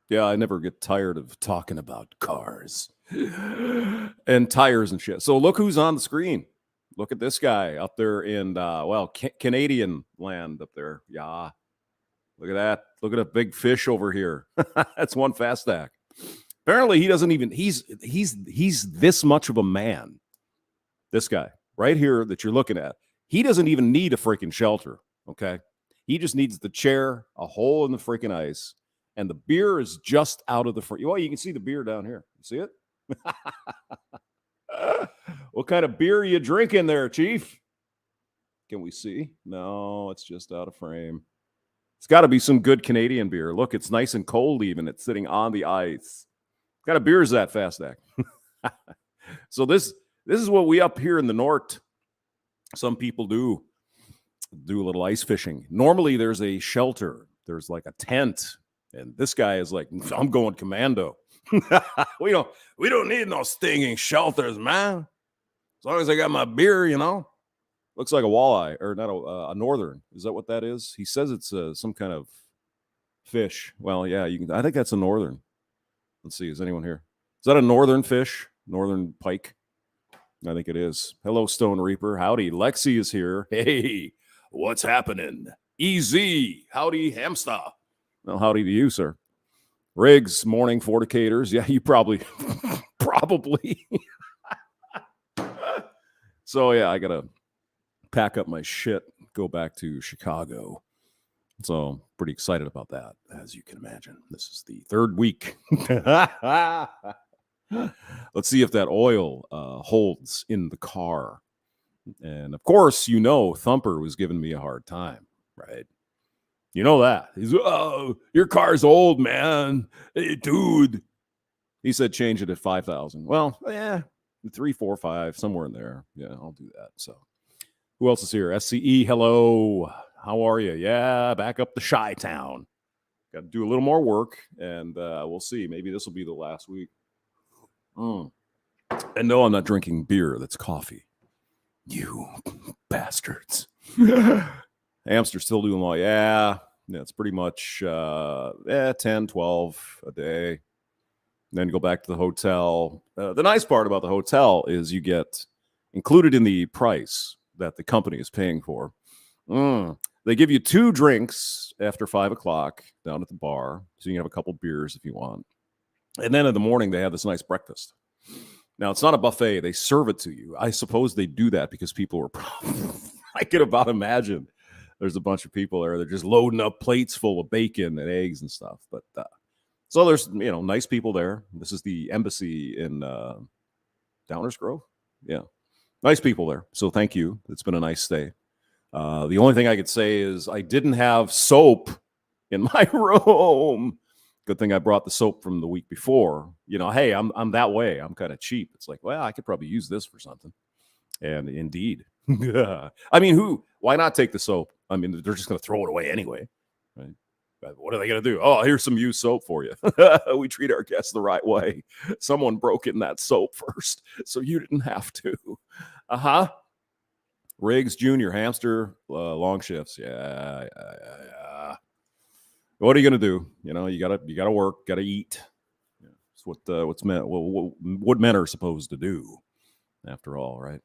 Yeah, I never get tired of talking about cars and tires and shit. So look who's on the screen. Look at this guy up there in Canadian land up there. Yeah. Look at that. Look at a big fish over here. That's Onefastdak. Apparently he doesn't even he's this much of a man. This guy right here that you're looking at. He doesn't even need a freaking shelter, okay? He just needs the chair, a hole in the freaking ice, and the beer is just out of the front. Well, you can see the beer down here. You see it? What kind of beer are you drinking there, Chief? Can we see? No, it's just out of frame. It's got to be some good Canadian beer. Look, it's nice and cold even. It's sitting on the ice. What kind of beer is that, Fastdak? So this is what we up here in the north, some people do a little ice fishing. Normally there's a shelter. There's like a tent. And this guy is like, I'm going commando. we don't need no stinging shelters, man. As long as I got my beer, you know. Looks like a walleye, or not a northern. Is that what that is? He says it's some kind of fish. Well, yeah, I think that's a northern. Let's see. Is anyone here? Is that a northern fish? Northern pike? I think it is. Hello, Stone Reaper. Howdy. Lexie is here. Hey, what's happening? Easy. Howdy, Hamster. Well, howdy to you, sir. Riggs, morning fornicators. Yeah, you probably. So, yeah, I got to pack up my shit, go back to Chicago. So I'm pretty excited about that, as you can imagine. This is the third week. Let's see if that oil holds in the car. And of course, Thumper was giving me a hard time, right? You know that. He's, oh, your car's old, man. Hey, dude. He said change it at 5,000. Well, yeah, 3, 4, 5, somewhere in there. Yeah, I'll do that. So who else is here? SCE, hello. How are you? Yeah, back up to Chi-Town. Got to do a little more work, and we'll see. Maybe this will be the last week. And no, I'm not drinking beer. That's coffee. You bastards. Hamster still doing well. Yeah, it's pretty much 10, 12 a day. And then go back to the hotel. The nice part about the hotel is you get included in the price that the company is paying for. They give you 2 drinks after 5 o'clock down at the bar. So you can have a couple beers if you want. And then in the morning, they have this nice breakfast. Now, it's not a buffet. They serve it to you. I suppose they do that because people are I can about imagine there's a bunch of people there. They're just loading up plates full of bacon and eggs and stuff. But so there's, nice people there. This is the embassy in Downers Grove. Yeah. Nice people there. So thank you. It's been a nice stay. The only thing I could say is I didn't have soap in my room. Good thing I brought the soap from the week before. Hey, I'm that way. I'm kind of cheap. It's like, well, I could probably use this for something. And indeed. I mean, why not take the soap? I mean, they're just going to throw it away anyway. Right? What are they going to do? Oh, here's some used soap for you. We treat our guests the right way. Someone broke in that soap first, so you didn't have to. Riggs, Junior, Hamster, long shifts. Yeah. What are you gonna do? You gotta work, gotta eat. It's what men are supposed to do, after all, right?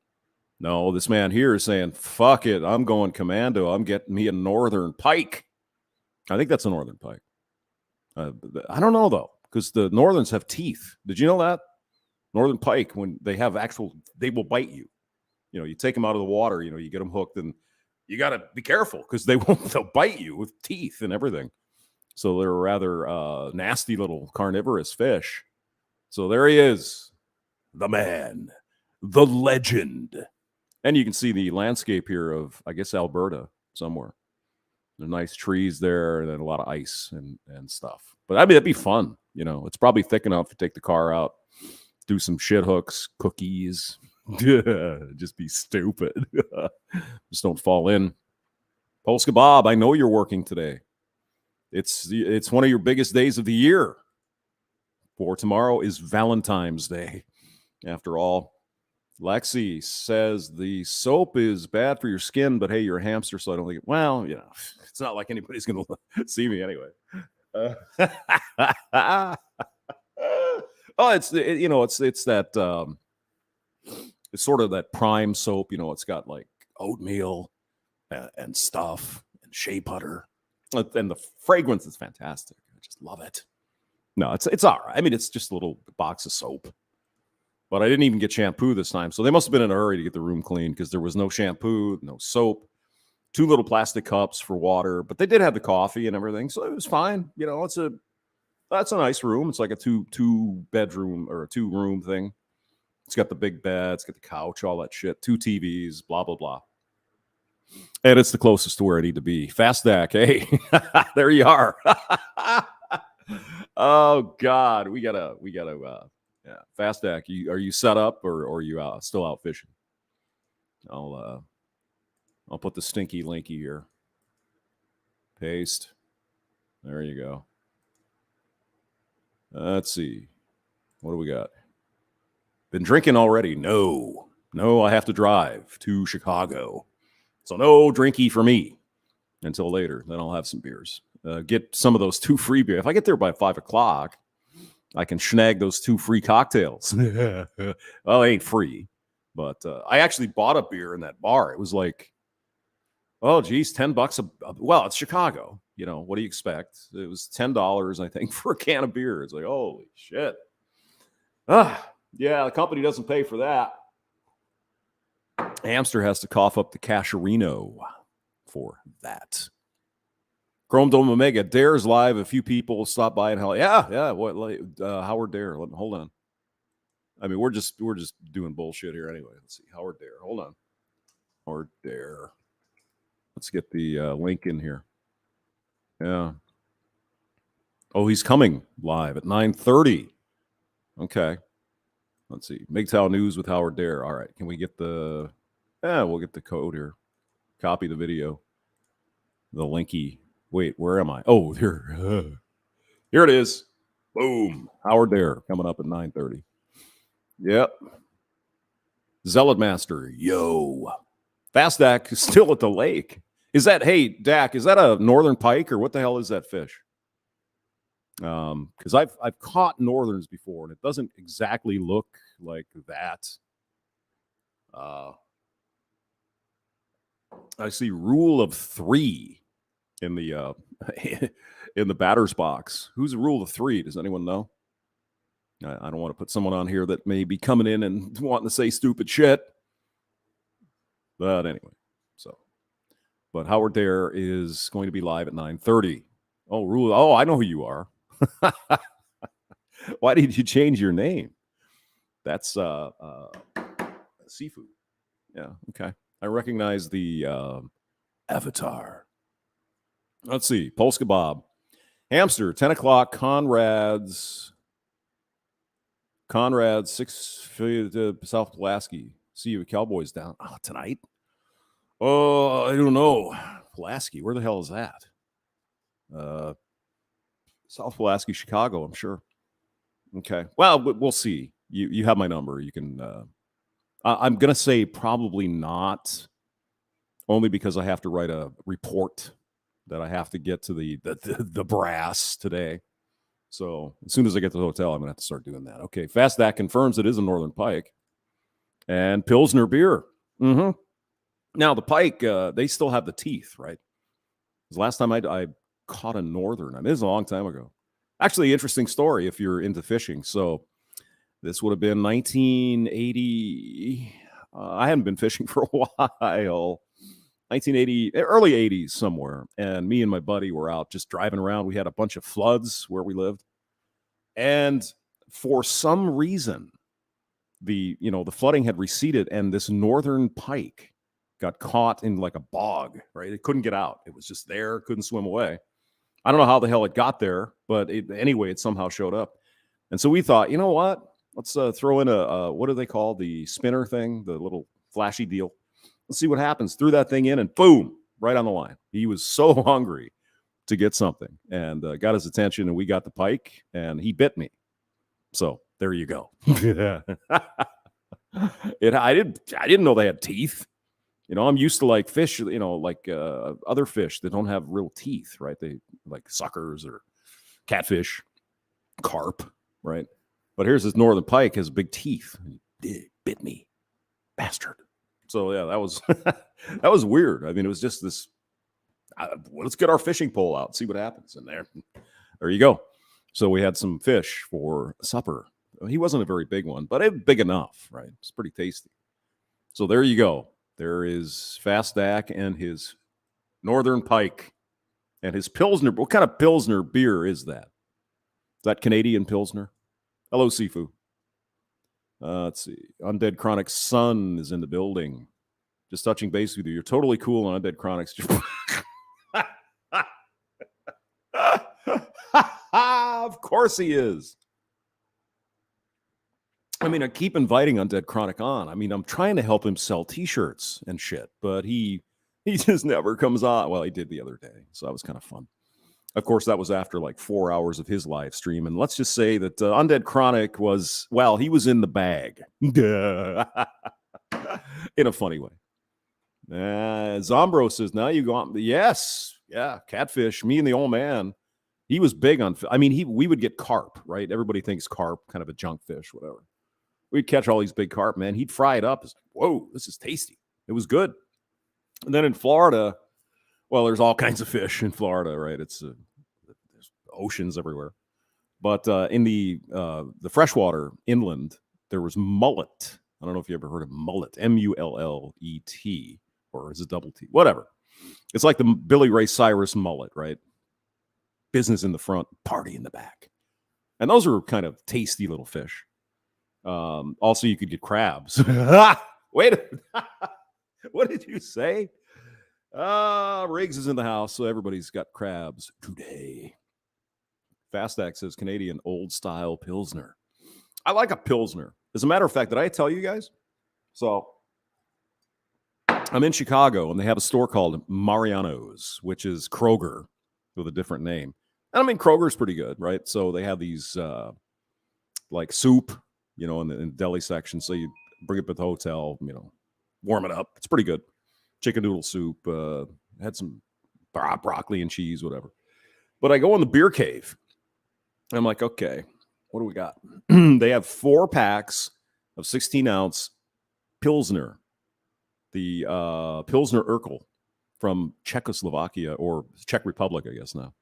No, this man here is saying, "Fuck it, I'm going commando. I'm getting me a northern pike." I think that's a northern pike. I don't know though, because the northerns have teeth. Did you know that? Northern pike, when they have they will bite you. You take them out of the water, you get them hooked, and you got to be careful because they'll bite you with teeth and everything. So they're a rather nasty little carnivorous fish. So there he is, the man, the legend. And you can see the landscape here of, I guess, Alberta somewhere. There's nice trees there and then a lot of ice and stuff. But that'd be fun. It's probably thick enough to take the car out, do some shit hooks, cookies. Just be stupid. Just don't fall in. Polska Bob, I know you're working today. It's one of your biggest days of the year. For tomorrow is Valentine's Day. After all, Lexie says the soap is bad for your skin, but hey, you're a hamster, so I don't think. Well, it's not like anybody's going to see me anyway. Oh, it's that it's sort of that prime soap. It's got like oatmeal and stuff and shea butter, and the fragrance is fantastic. I just love it. No, it's all right. I mean, it's just a little box of soap. But I didn't even get shampoo this time. So they must have been in a hurry to get the room clean because there was no shampoo, no soap, 2 little plastic cups for water. But they did have the coffee and everything. So it was fine. That's a nice room. It's like a two bedroom or a 2-room thing. It's got the big bed. It's got the couch, all that shit. 2 TVs, blah, blah, blah. And it's the closest to where I need to be. Fastdak, hey. There you are. Oh, God. We gotta yeah, Fastdak, are you set up or are you still out fishing? I'll put the stinky linky here. Paste. There you go. Let's see. What do we got? Been drinking already? No, I have to drive to Chicago. So no drinky for me until later. Then I'll have some beers. Get some of those 2 free beers. If I get there by 5 o'clock, I can snag those 2 free cocktails. Well, it ain't free, but I actually bought a beer in that bar. It was like, oh, geez, $10. Well, it's Chicago. What do you expect? It was $10, I think, for a can of beer. It's like, holy shit. Yeah, the company doesn't pay for that. Hamster has to cough up the casherino for that. Chrome Dome Omega Dare's live. A few people stop by and Howard Dare. Hold on. I mean, we're just doing bullshit here anyway. Let's see. Howard Dare. Hold on. Howard Dare. Let's get the link in here. Yeah. Oh, he's coming live at 9:30. Okay. Let's see. MGTOW News with Howard Dare. All right. Can we get we'll get the code here. Copy the video. The linky. Wait, where am I? Oh, here. Here it is. Boom. Howard Dare coming up at 9:30. Yep. Zealot Master. Yo. Fastdak is still at the lake. Hey, Dak, is that a northern pike or what the hell is that fish? Because I've caught northerns before and it doesn't exactly look like that. I see rule of 3 in the in the batter's box. Who's the rule of 3? Does anyone know? I don't want to put someone on here that may be coming in and wanting to say stupid shit. But anyway, but Howard Dare is going to be live at 9:30. Oh, I know who you are. Why did you change your name? That's seafood. Yeah, okay. I recognize the avatar. Let's see. Polska Bob. Hamster, 10 o'clock. Conrad's 6 South Pulaski. See you, Cowboys down. Oh, tonight? Oh, I don't know. Pulaski, where the hell is that? South Pulaski, Chicago, I'm sure. Okay. Well, we'll see. You have my number. You can. I'm going to say probably not, only because I have to write a report that I have to get to the brass today. So as soon as I get to the hotel, I'm going to have to start doing that. Okay. Fastdak confirms it is a northern pike. And Pilsner beer. Mm-hmm. Now, the pike, they still have the teeth, right? Because last time I caught a northern. I mean, this is a long time ago. Actually, interesting story if you're into fishing. So this would have been 1980. I hadn't been fishing for a while. 1980, early 80s somewhere. And me and my buddy were out just driving around. We had a bunch of floods where we lived. And for some reason, the flooding had receded and this northern pike got caught in like a bog, right? It couldn't get out. It was just there, couldn't swim away. I don't know how the hell it got there, but anyway, it somehow showed up. And so we thought, you know what? Let's throw in what do they call the spinner thing? The little flashy deal. Let's see what happens. Threw that thing in and boom, right on the line. He was so hungry to get something and got his attention, and we got the pike and he bit me. So there you go. I didn't know they had teeth. I'm used to like fish, like other fish that don't have real teeth, right? They like suckers or catfish, carp, right? But here's this northern pike, has big teeth. He bit me, bastard. So yeah, that was that was weird. I mean, it was just this. Let's get our fishing pole out, see what happens in there. There you go. So we had some fish for supper. He wasn't a very big one, but it big enough, right? It's pretty tasty. So there you go. There is Fastdak and his northern pike and his Pilsner. What kind of Pilsner beer is that? Is that Canadian Pilsner? Hello, Sifu. Let's see. Undead Chronic's son is in the building. Just touching base with you. You're totally cool on Undead Chronic's. Of course he is. I mean, I keep inviting Undead Chronic on. I mean, I'm trying to help him sell T-shirts and shit, but he just never comes on. Well, he did the other day, so that was kind of fun. Of course, that was after like 4 hours of his live stream, and let's just say that Undead Chronic was, well, he was in the bag. In a funny way. Zombrow says, now you go on. Yes, yeah, catfish. Me and the old man. He was big on, I mean, we would get carp, right? Everybody thinks carp, kind of a junk fish, whatever. We'd catch all these big carp, man. He'd fry it up. It's like, whoa, this is tasty. It was good. And then in Florida, well, there's all kinds of fish in Florida, right? It's there's oceans everywhere. But in the freshwater inland, there was mullet. I don't know if you ever heard of mullet, M-U-L-L-E-T, or is it double T? Whatever. It's like the Billy Ray Cyrus mullet, right? Business in the front, party in the back. And those are kind of tasty little fish. Also, you could get crabs. Wait, what did you say? Riggs is in the house, so everybody's got crabs today. Fastdak says Canadian old style Pilsner. I like a Pilsner. As a matter of fact, did I tell you guys? So I'm in Chicago, and they have a store called Mariano's, which is Kroger with a different name. And I mean, Kroger's pretty good, right? So they have these like soup, you know, in the deli section. So you bring it to the hotel, you know, warm it up. It's pretty good. Chicken noodle soup. Had some broccoli and cheese, whatever. But I go in the beer cave. And I'm like, okay, what do we got? They have 4 packs of 16-ounce Pilsner. The Pilsner Urkel from Czechoslovakia, or Czech Republic, I guess now,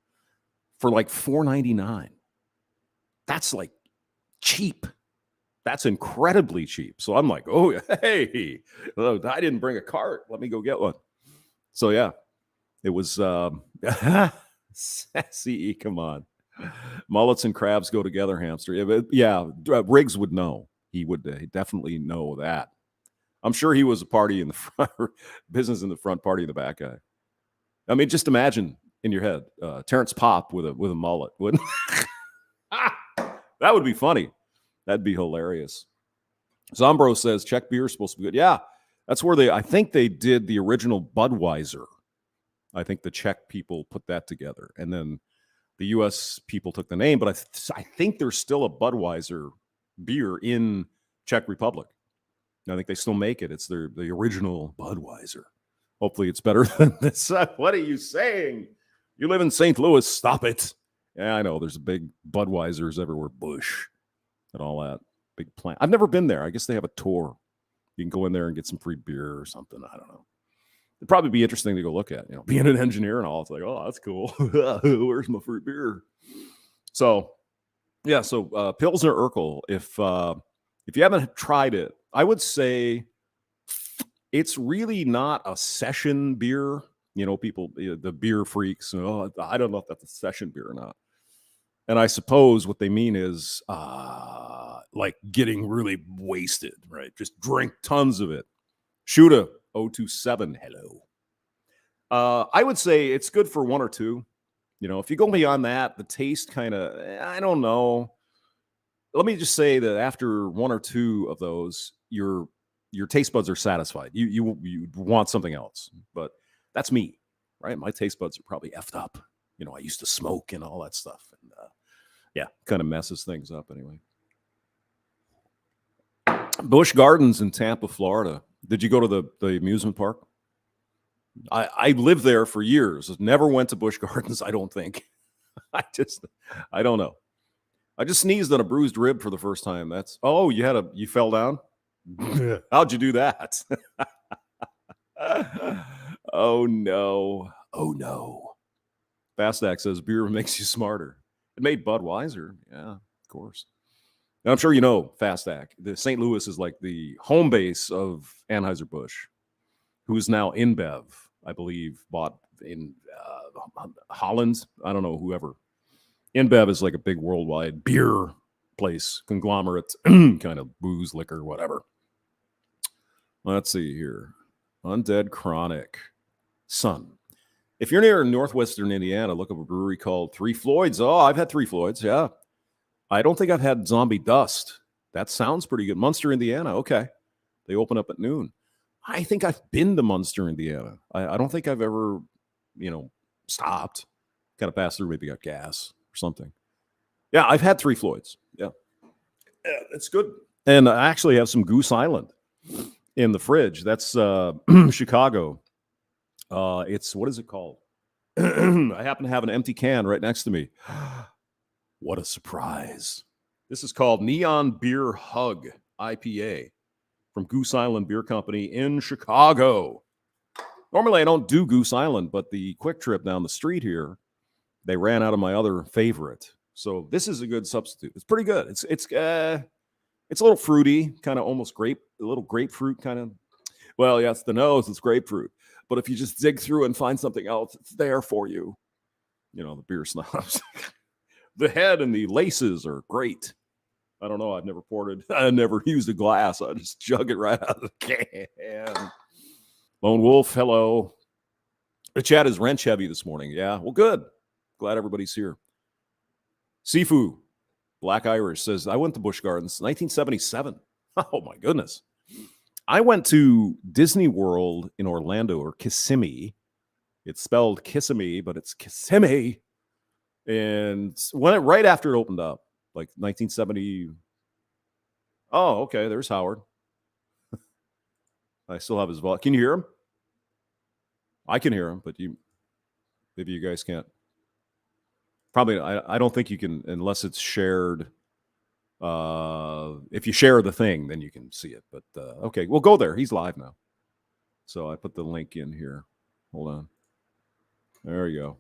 for like $4.99. That's like cheap. That's incredibly cheap. So I'm like, oh, hey, I didn't bring a cart. Let me go get one. So yeah, it was CE, come on. Mullets and crabs go together, Hamster. Yeah, Riggs would know. He would definitely know that. I'm sure he was a party in the front, business in the front, party in the back guy. I mean, just imagine in your head, Terrence Popp with a mullet, wouldn't? That would be funny. That'd be hilarious. Zombrow says Czech beer is supposed to be good. Yeah, that's where I think they did the original Budweiser. I think the Czech people put that together, and then the U.S. people took the name. But I think there's still a Budweiser beer in Czech Republic. I think they still make it. It's the original Budweiser. Hopefully it's better than this. What are you saying? You live in St. Louis. Stop it. Yeah, I know. There's big Budweisers everywhere. Busch and all that. Big plant. I've never been there. I guess they have a tour. You can go in there and get some free beer or something. I don't know. It'd probably be interesting to go look at. You know, being an engineer and all. It's like, oh, that's cool. Where's my free beer? So, yeah. So Pilsner Urkel. If you haven't tried it, I would say it's really not a session beer. You know, people, the beer freaks, oh, I don't know if that's a session beer or not. And I suppose what they mean is like getting really wasted, right? Just drink tons of it. Shuda 027, hello. I would say it's good for 1 or 2. You know, if you go beyond that, the taste kind of, I don't know. Let me just say that after 1 or 2 of those, your taste buds are satisfied. You want something else, but that's me, right? My taste buds are probably effed up. You know, I used to smoke and all that stuff, and yeah, kind of messes things up anyway. Busch Gardens in Tampa, Florida. Did you go to the amusement park? I lived there for years. Never went to Busch Gardens, I don't think. I don't know. I just sneezed on a bruised rib for the first time. You fell down? How'd you do that? Oh no. Oh no. Fastdak says beer makes you smarter. It made Bud wiser. Yeah, of course. And I'm sure you know Fastdak. The St. Louis is like the home base of Anheuser-Busch, who is now InBev, I believe, bought in Holland. I don't know, whoever. InBev is like a big worldwide beer place, conglomerate, kind of booze, liquor, whatever. Let's see here. Undead Chronic. Son. If you're near northwestern Indiana, look up a brewery called Three Floyds. Oh, I've had Three Floyds, yeah. I don't think I've had Zombie Dust. That sounds pretty good. Munster, Indiana. Okay. They open up at noon. I think I've been to Munster, Indiana. I don't think I've ever, stopped. Kind of passed through, maybe got gas or something. Yeah, I've had Three Floyds. Yeah. It's good. And I actually have some Goose Island in the fridge. That's Chicago. What is it called? I happen to have an empty can right next to me. What a surprise. This is called Neon Beer Hug IPA from Goose Island Beer Company in Chicago. Normally I don't do Goose Island, but the Quick Trip down the street here, they ran out of my other favorite. So this is a good substitute. It's pretty good. It's a little fruity, kind of almost a little grapefruit kind of. Well, yeah, it's the nose, it's grapefruit. But if you just dig through and find something else, it's there for you. The beer snobs. The head and the laces are great. I don't know. I never used a glass. I just jug it right out of the can. Lone Wolf, hello. The chat is wrench heavy this morning. Yeah, well, good. Glad everybody's here. Sifu, Black Irish, says, I went to Busch Gardens, 1977. Oh, my goodness. I went to Disney World in Orlando, or Kissimmee. It's spelled Kissimmee, but it's Kissimmee. And right after it opened up, like 1970. Oh, okay. There's Howard. I still have his voice. Can you hear him? I can hear him, but maybe you guys can't. Probably, I don't think you can, unless it's shared. If you share the thing, then you can see it. But okay, we'll go there. He's live now. So I put the link in here. Hold on. There you go.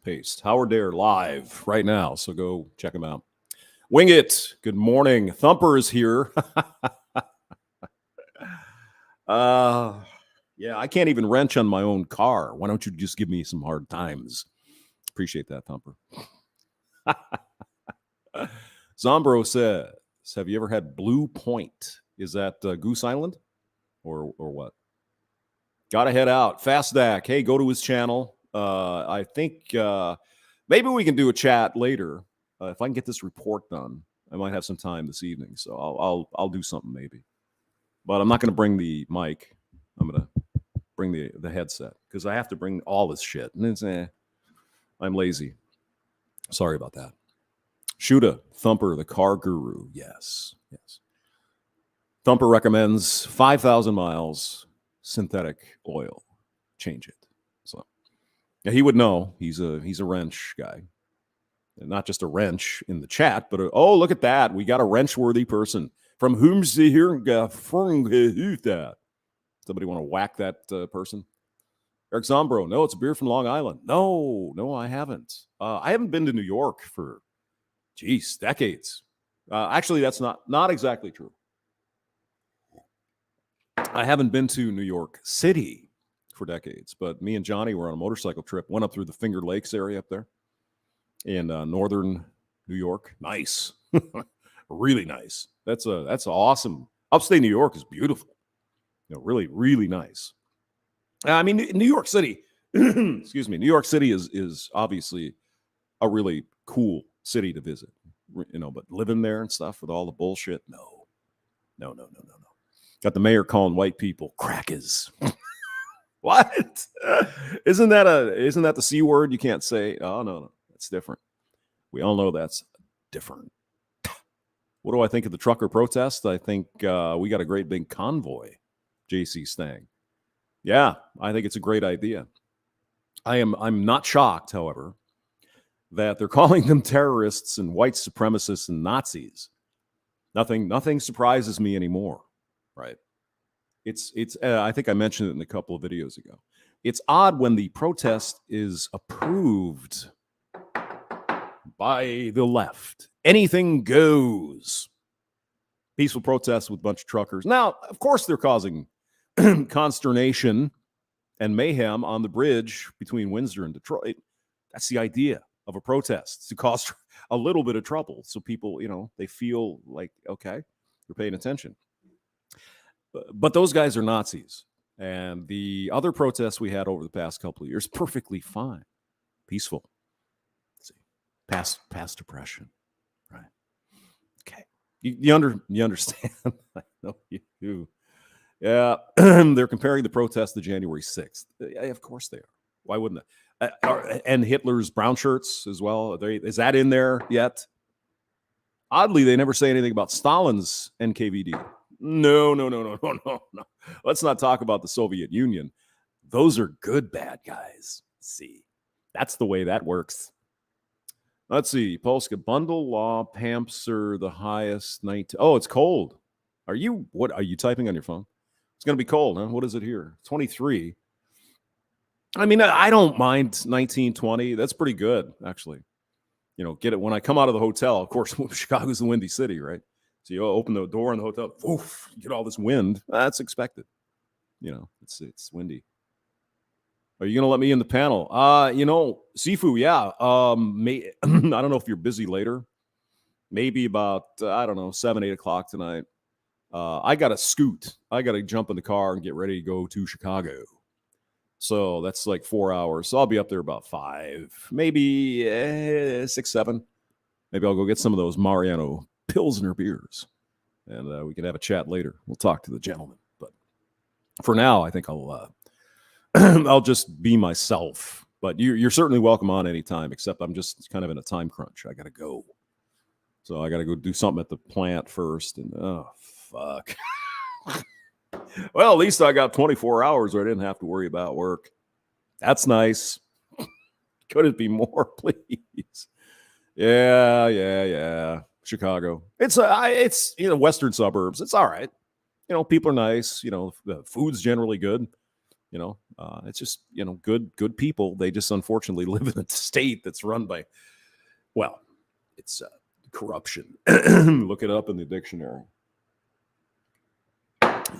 Paste. Howard Dare live right now. So go check him out. Wing It. Good morning. Thumper is here. Yeah, I can't even wrench on my own car. Why don't you just give me some hard times? Appreciate that, Thumper. Zombrow says, have you ever had Blue Point? Is that Goose Island or what? Gotta head out. Fastdak. Hey, go to his channel. I think maybe we can do a chat later. If I can get this report done, I might have some time this evening. So I'll do something maybe. But I'm not going to bring the mic. I'm going to bring the headset because I have to bring all this shit. And it's, I'm lazy. Sorry about that. Shuda, Thumper, the car guru. Yes. Thumper recommends 5,000 miles synthetic oil. Change it. So yeah, he would know. He's a wrench guy. And not just a wrench in the chat, but look at that. We got a wrench-worthy person. From whom see here? Somebody want to whack that person? Eric Zombrow. No, it's a beer from Long Island. No, I haven't. I haven't been to New York for, decades. Actually, that's not exactly true. I haven't been to New York City for decades, but me and Johnny were on a motorcycle trip, went up through the Finger Lakes area up there in northern New York. Nice. Really nice. That's awesome. Upstate New York is beautiful. Really, really nice. I mean, New York City, excuse me, New York City is obviously a really cool city to visit, but living there and stuff with all the bullshit, no. Got the mayor calling white people crackers. What? Isn't that the C word you can't say? Oh, no, that's different. We all know that's different. What do I think of the trucker protest? I think we got a great big convoy, JC Stang. Yeah, I think it's a great idea. I'm not shocked, however, that they're calling them terrorists and white supremacists and Nazis. Nothing surprises me anymore, right? It's I think I mentioned it in a couple of videos ago. It's odd when the protest is approved by the left. Anything goes. Peaceful protests with a bunch of truckers. Now, of course, they're causing consternation and mayhem on the bridge between Windsor and Detroit. That's the idea of a protest, to cause a little bit of trouble. So people, they feel like, okay, you're paying attention. But those guys are Nazis. And the other protests we had over the past couple of years, perfectly fine, peaceful. Let's see, past depression, right? Okay, you understand? I know you do. Yeah, they're comparing the protest to January 6th. Of course they are. Why wouldn't they? And Hitler's brown shirts as well. Is that in there yet? Oddly, they never say anything about Stalin's NKVD. No. Let's not talk about the Soviet Union. Those are good bad guys. See, that's the way that works. Let's see. Polska bundle law, Hamster, the highest 19. Oh, it's cold. What are you typing on your phone? It's going to be cold, huh? What is it here? 23. I mean, I don't mind 19, 20. That's pretty good, actually. Get it when I come out of the hotel. Of course, Chicago's a windy city, right? So you open the door in the hotel, woof, you get all this wind. That's expected. It's windy. Are you going to let me in the panel? Sifu, yeah. I don't know if you're busy later. Maybe about, 7, 8 o'clock tonight. I got to scoot. I got to jump in the car and get ready to go to Chicago. So that's like 4 hours. So I'll be up there about 5, maybe 6, 7. Maybe I'll go get some of those Mariano Pilsner beers, and we can have a chat later. We'll talk to the gentleman. But for now, I think I'll I'll just be myself. But you're certainly welcome on anytime, except I'm just kind of in a time crunch. I got to go. So I got to go do something at the plant first. And oh, fuck. Well, at least I got 24 hours where I didn't have to worry about work. That's nice. Could it be more, please? Yeah. Chicago. It's western suburbs. It's all right. People are nice. The food's generally good. It's just good people. They just unfortunately live in a state that's run by, it's corruption. Look it up in the dictionary.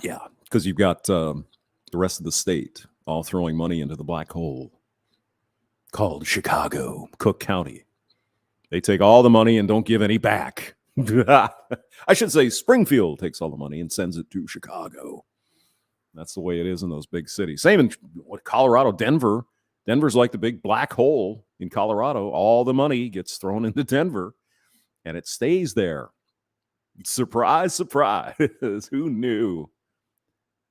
Yeah, because you've got the rest of the state all throwing money into the black hole called Chicago, Cook County. They take all the money and don't give any back. I should say Springfield takes all the money and sends it to Chicago. That's the way it is in those big cities. Same in Colorado, Denver. Denver's like the big black hole in Colorado. All the money gets thrown into Denver, and it stays there. Surprise, surprise. Who knew?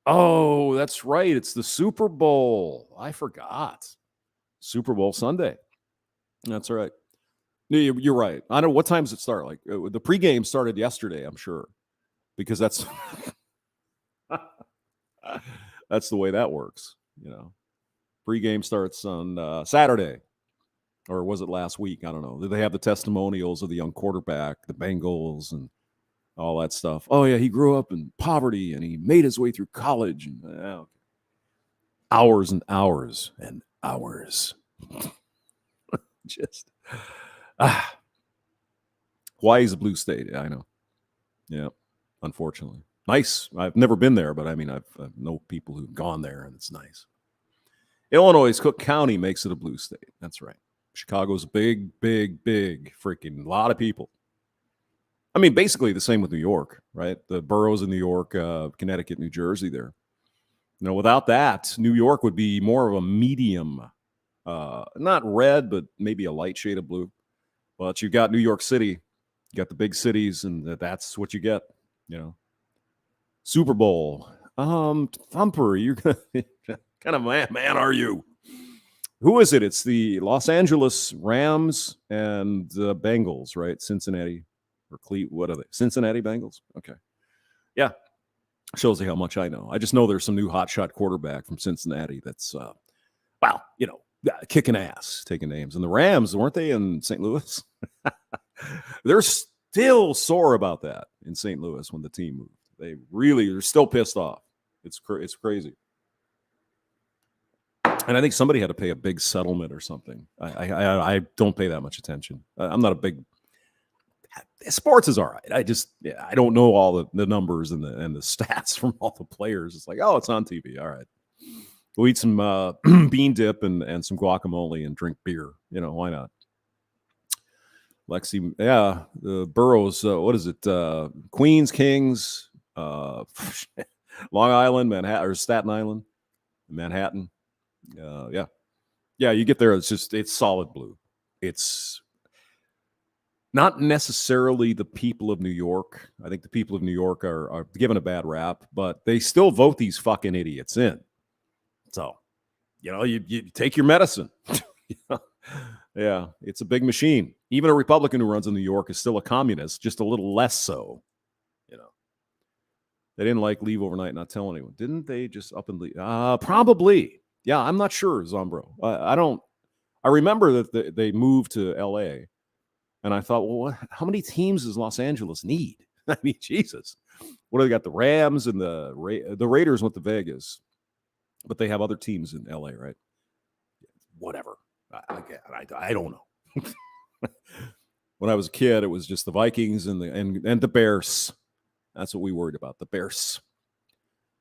Oh, that's right. It's the Super Bowl. I forgot. Super Bowl Sunday. That's right. You're right. I don't know. What time does it start? Like the pregame started yesterday, I'm sure, because that's that's the way that works. Pregame starts on Saturday, or was it last week? I don't know. Did they have the testimonials of the young quarterback, the Bengals, and all that stuff? Oh yeah, he grew up in poverty and he made his way through college, and hours and hours and hours. Just. Hawaii's a blue state. I know. Yeah, unfortunately. Nice. I've never been there, but I mean, I know people who've gone there, and it's nice. Illinois Cook County makes it a blue state. That's right. Chicago's big freaking lot of people. I mean, basically the same with New York, right? The boroughs in New York, Connecticut, New Jersey there. Without that, New York would be more of a medium, not red, but maybe a light shade of blue. But you've got New York City, you got the big cities, and that's what you get, Super Bowl. Thumper, you're kind of man are you? Who is it? It's the Los Angeles Rams and the Bengals, right? Cincinnati or what are they? Cincinnati Bengals? Okay. Yeah. Shows you how much I know. I just know there's some new hotshot quarterback from Cincinnati that's, kicking ass, taking names. And the Rams, weren't they in St. Louis? They're still sore about that in St. Louis when the team moved. They're still pissed off. It's crazy. And I think somebody had to pay a big settlement or something. I don't pay that much attention. I'm not a big sports is all right. I don't know all the numbers and the stats from all the players. It's like, oh, it's on TV. All right. We'll eat some bean dip and some guacamole and drink beer. Why not? Lexie, yeah, the boroughs. What is it? Queens, Kings, Long Island, Manhattan, or Staten Island, Manhattan. Yeah. You get there. It's solid blue. It's not necessarily the people of New York. I think the people of New York are given a bad rap, but they still vote these fucking idiots in. So, you take your medicine. Yeah, it's a big machine. Even a Republican who runs in New York is still a communist, just a little less so. They didn't leave overnight, not tell anyone. Didn't they just up and leave? Probably. Yeah, I'm not sure, Zombrow. I remember that they moved to L.A., and I thought, well, how many teams does Los Angeles need? I mean, Jesus. What do they got? The Rams and the Raiders went to Vegas, but they have other teams in L.A., right? Whatever. I don't know. When I was a kid, it was just the Vikings and the Bears. That's what we worried about, the Bears.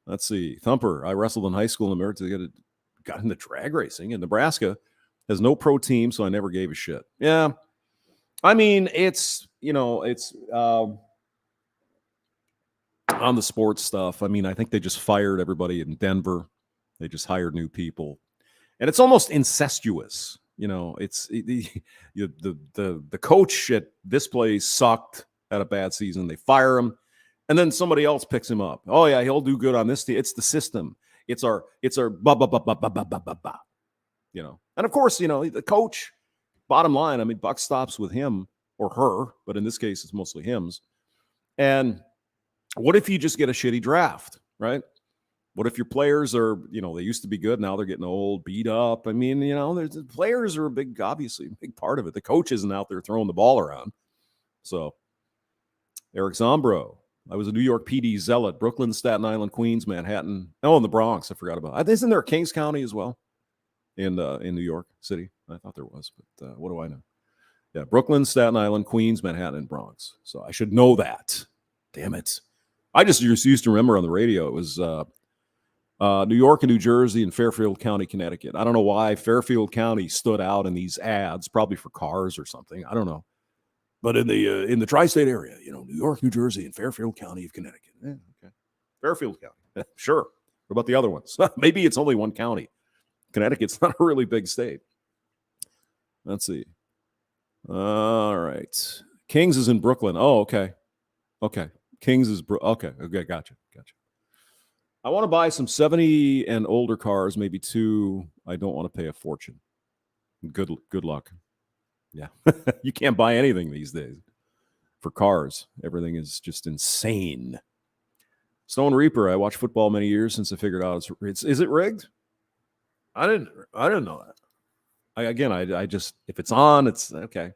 Let's see. Thumper. I wrestled in high school in America. Got into drag racing. And Nebraska has no pro team, so I never gave a shit. Yeah. I mean, it's on the sports stuff. I mean, I think they just fired everybody in Denver. They just hired new people. And it's almost incestuous. It's the coach at this place sucked, had a bad season. They fire him, and then somebody else picks him up. Oh yeah, he'll do good on this team. It's the system. It's our ba ba ba ba ba ba ba ba ba. And of course, the coach. Bottom line, I mean, buck stops with him or her, but in this case, it's mostly hims. And what if you just get a shitty draft, right? What if your players are, they used to be good. Now they're getting old, beat up. I mean, the players are obviously a big part of it. The coach isn't out there throwing the ball around. So, Eric Zombrow. I was a New York PD zealot. Brooklyn, Staten Island, Queens, Manhattan. Oh, and the Bronx. I forgot about. Isn't there Kings County as well in New York City? I thought there was, but what do I know? Yeah, Brooklyn, Staten Island, Queens, Manhattan, and Bronx. So I should know that. Damn it. I just used to remember on the radio, it was New York and New Jersey and Fairfield County, Connecticut. I don't know why Fairfield County stood out in these ads, probably for cars or something. I don't know. But in the tri-state area, New York, New Jersey, and Fairfield County of Connecticut. Yeah, okay. Fairfield County. Sure. What about the other ones? Maybe it's only one county. Connecticut's not a really big state. Let's see. All right. Kings is in Brooklyn. Oh, okay. Okay. Kings is okay. Gotcha. I want to buy some 70 and older cars, maybe two. I don't want to pay a fortune. Good luck. Yeah. You can't buy anything these days for cars. Everything is just insane. Stone Reaper. I watched football many years since I figured out is it rigged? I didn't know that. I just, if it's on, it's okay.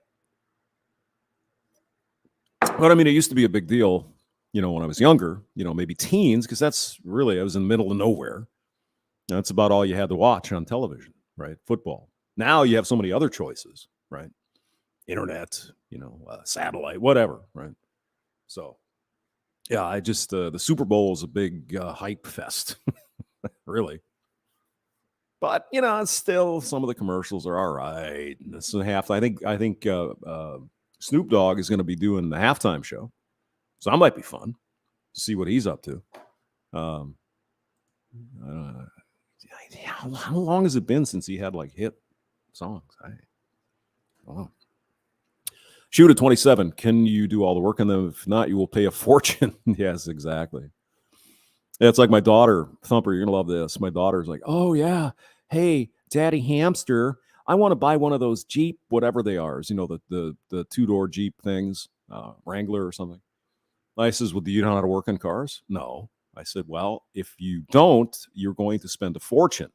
But I mean, it used to be a big deal, when I was younger, maybe teens, because that's really, I was in the middle of nowhere. That's about all you had to watch on television, right? Football. Now you have so many other choices, right? Internet, satellite, whatever, right? So, yeah, I just, the Super Bowl is a big hype fest, really. But it's still, some of the commercials are all right. This is half. I think Snoop Dogg is going to be doing the halftime show, so that might be fun to see what he's up to. I don't know. How long has it been since he had hit songs? I don't know. Shoot at 27. Can you do all the work on them? If not, you will pay a fortune. Yes, exactly. It's like my daughter, Thumper, you're going to love this. My daughter's like, oh, yeah. Hey, Daddy Hamster, I want to buy one of those Jeep, whatever they are. The two-door Jeep things, Wrangler or something. I says, well, do you know how to work on cars? No. I said, well, if you don't, you're going to spend a fortune.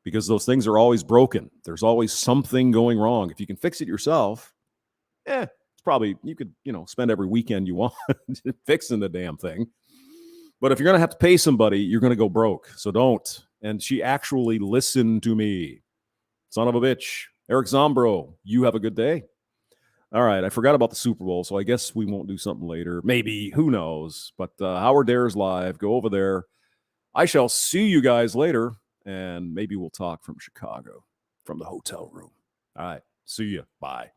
because those things are always broken. There's always something going wrong. If you can fix it yourself, it's probably, you could, spend every weekend you want fixing the damn thing. But if you're going to have to pay somebody, you're going to go broke. So don't. And she actually listened to me. Son of a bitch. Eric Zombrow, you have a good day. All right, I forgot about the Super Bowl, so I guess we won't do something later. Maybe, who knows? But Howard Dares Live, go over there. I shall see you guys later, and maybe we'll talk from Chicago, from the hotel room. All right, see you. Bye.